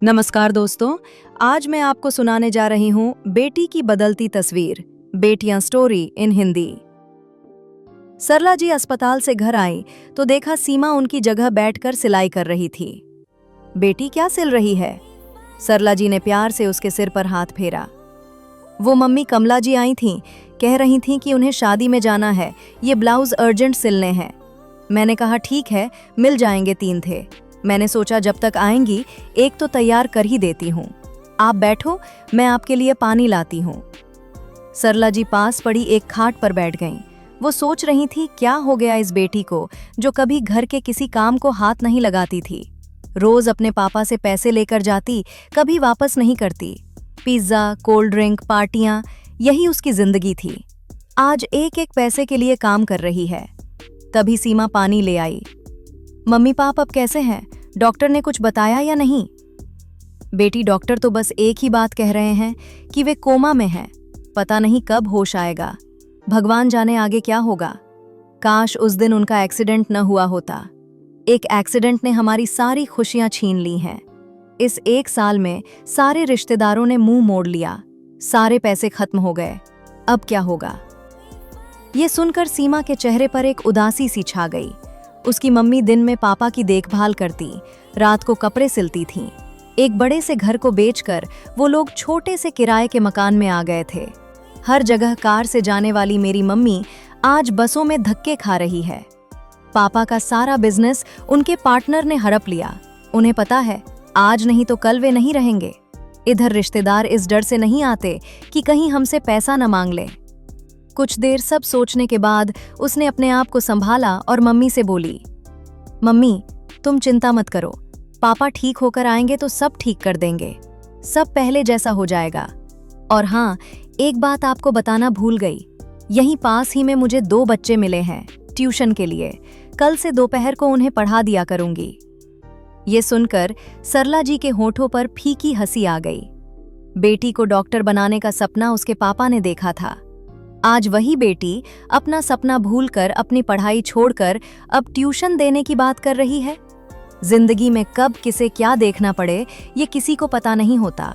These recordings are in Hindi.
नमस्कार दोस्तों, आज मैं आपको सुनाने जा रही हूँ बेटी की बदलती तस्वीर, बेटियां स्टोरी इन हिंदी। सरला जी अस्पताल से घर आई तो देखा सीमा उनकी जगह बैठकर सिलाई कर रही थी। बेटी क्या सिल रही है? सरला जी ने प्यार से उसके सिर पर हाथ फेरा। वो मम्मी कमला जी आई थीं, कह रही थीं कि उन्हें शादी में जाना है, ये ब्लाउज अर्जेंट सिलने हैं। मैंने कहा ठीक है, मिल जाएंगे 3 थे। मैंने सोचा जब तक आएंगी एक तो तैयार कर ही देती हूँ। आप बैठो, मैं आपके लिए पानी लाती हूँ। सरला जी पास पड़ी एक खाट पर बैठ गईं। वो सोच रही थी क्या हो गया इस बेटी को जो कभी घर के किसी काम को हाथ नहीं लगाती थी। रोज अपने पापा से पैसे लेकर जाती, कभी वापस नहीं करती। पिज्जा, कोल्ड ड्रिंक, पार्टियां, यही उसकी जिंदगी थी। आज एक एक पैसे के लिए काम कर रही है। तभी सीमा पानी ले आई। मम्मी पाप अब कैसे हैं? डॉक्टर ने कुछ बताया या नहीं? बेटी, डॉक्टर तो बस एक ही बात कह रहे हैं कि वे कोमा में हैं। पता नहीं कब होश आएगा। भगवान जाने आगे क्या होगा। काश उस दिन उनका एक्सीडेंट न हुआ होता। एक एक्सीडेंट ने हमारी सारी खुशियां छीन ली हैं। इस 1 साल में सारे रिश्तेदारों ने मुंह मोड़ लिया, सारे पैसे खत्म हो गए। अब क्या होगा? ये सुनकर सीमा के चेहरे पर एक उदासी सी छा गई। उसकी मम्मी दिन में पापा की देखभाल करती, रात को कपड़े सिलती थीं। एक बड़े से घर को बेचकर वो लोग छोटे से किराए के मकान में आ गए थे। हर जगह कार से जाने वाली मेरी मम्मी आज बसों में धक्के खा रही है। पापा का सारा बिजनेस उनके पार्टनर ने हड़प लिया। उन्हें पता है आज नहीं तो कल वे नहीं रहेंगे। इधर रिश्तेदार इस डर से नहीं आते कि कहीं हमसे पैसा न मांग ले। कुछ देर सब सोचने के बाद उसने अपने आप को संभाला और मम्मी से बोली, मम्मी तुम चिंता मत करो, पापा ठीक होकर आएंगे तो सब ठीक कर देंगे, सब पहले जैसा हो जाएगा। और हाँ, एक बात आपको बताना भूल गई, यहीं पास ही में मुझे 2 बच्चे मिले हैं ट्यूशन के लिए। कल से दोपहर को उन्हें पढ़ा दिया करूंगी। ये सुनकर सरला जी के होठों पर फीकी हंसी आ गई। बेटी को डॉक्टर बनाने का सपना उसके पापा ने देखा था। आज वही बेटी अपना सपना भूलकर अपनी पढ़ाई छोड़कर अब ट्यूशन देने की बात कर रही है। जिंदगी में कब किसे क्या देखना पड़े ये किसी को पता नहीं होता।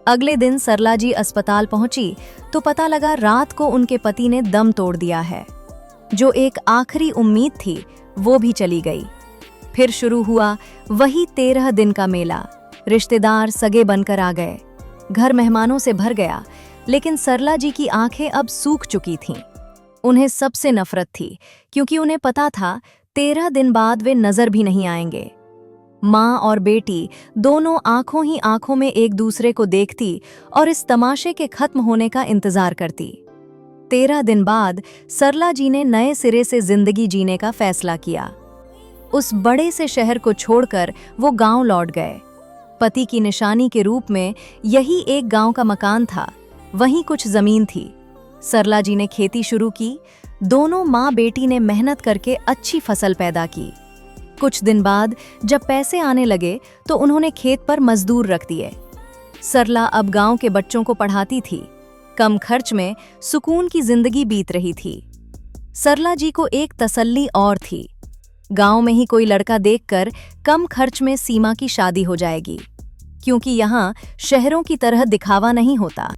अगले दिन सरला जी अस्पताल पहुंची तो पता लगा रात को उनके पति ने दम तोड़ दिया है। जो एक आखिरी उम्मीद थी वो भी चली गई। फिर शुरू हुआ वही 13 दिन का मेला। रिश्तेदार सगे बनकर आ गए, घर मेहमानों से भर गया। लेकिन सरला जी की आंखें अब सूख चुकी थीं। उन्हें सबसे नफरत थी क्योंकि उन्हें पता था 13 दिन बाद वे नजर भी नहीं आएंगे। माँ और बेटी दोनों आंखों ही आंखों में एक दूसरे को देखती और इस तमाशे के खत्म होने का इंतजार करती। 13 दिन बाद सरला जी ने नए सिरे से जिंदगी जीने का फैसला किया। उस बड़े से शहर को छोड़कर वो गांव लौट गए। पति की निशानी के रूप में यही एक गांव का मकान था, वहीं कुछ जमीन थी। सरला जी ने खेती शुरू की। दोनों माँ बेटी ने मेहनत करके अच्छी फसल पैदा की। कुछ दिन बाद जब पैसे आने लगे तो उन्होंने खेत पर मजदूर रख दिए। सरला अब गांव के बच्चों को पढ़ाती थी। कम खर्च में सुकून की जिंदगी बीत रही थी। सरला जी को एक तसल्ली और थी, गांव में ही कोई लड़का देखकर कम खर्च में सीमा की शादी हो जाएगी, क्योंकि यहाँ शहरों की तरह दिखावा नहीं होता।